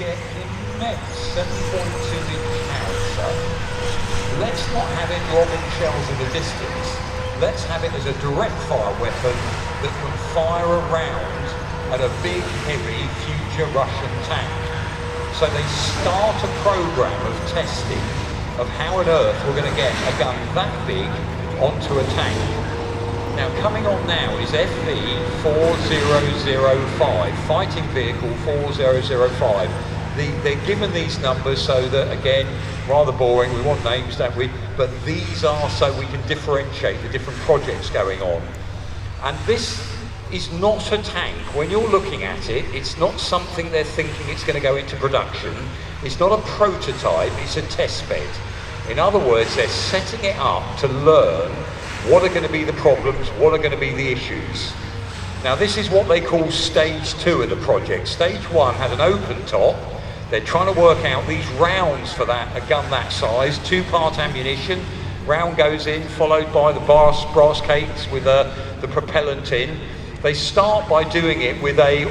get immense 7.2-inch howitzer. Let's not have it lobbing shells in the distance. Let's have it as a direct fire weapon that can fire around at a big, heavy future Russian tank. So they start a program of testing of how on earth we're going to get a gun that big onto a tank. Now coming on now is FV4005, Fighting Vehicle 4005. They're given these numbers so that, again, rather boring, we want names, don't we? But these are so we can differentiate the different projects going on. And this is not a tank. When you're looking at it, it's not something they're thinking it's going to go into production. It's not a prototype, it's a test bed. In other words, they're setting it up to learn what are going to be the problems, what are going to be the issues. Now this is what they call stage 2 of the project. Stage 1 had an open top. They're trying to work out these rounds for that, a gun that size, 2-part ammunition. Round goes in, followed by the brass cakes with the propellant in. They start by doing it with a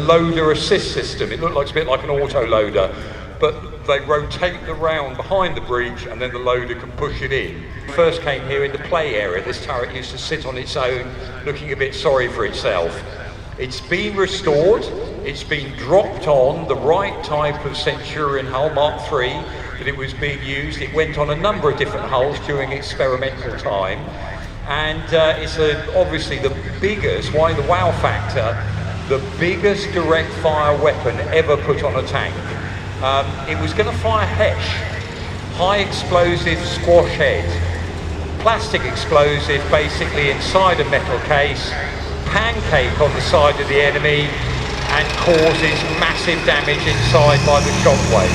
loader assist system. It looked like a bit like an auto loader, but they rotate the round behind the breech and then the loader can push it in. First came here in the play area. This turret used to sit on its own, looking a bit sorry for itself. It's been restored, it's been dropped on the right type of Centurion hull, Mark III, that it was being used. It went on a number of different hulls during experimental time. And it's obviously the biggest, why the wow factor, the biggest direct fire weapon ever put on a tank. It was going to fire HESH, high explosive squash head. Plastic explosive basically inside a metal case, pancake on the side of the enemy and causes massive damage inside by the shockwave.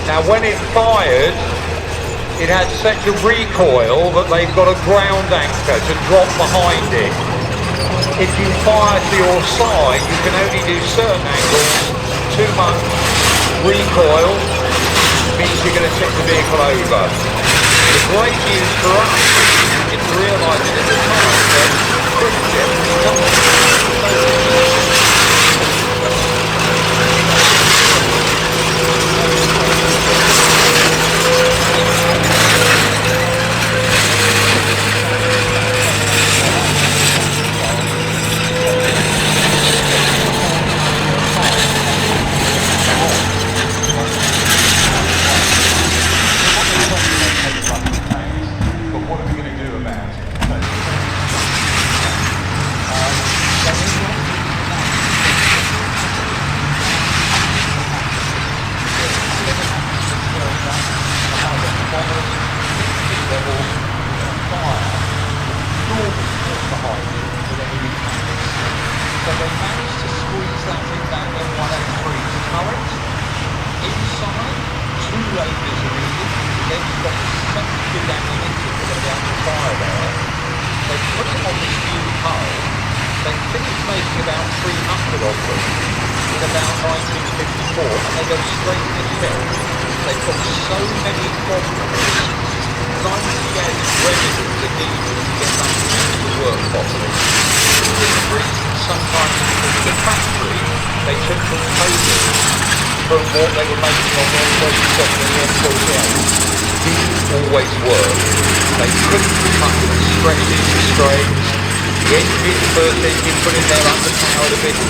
Now when it fired, it had such a recoil that they've got a ground anchor to drop behind it. If you fire to your side, you can only do certain angles. Too much recoil means you're going to tip the vehicle over. The great news for us is realising at the time that Christian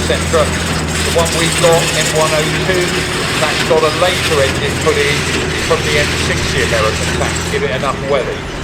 etc. The one we've got, M102, that's got a later engine put in from the M60 American tank to give it enough weather.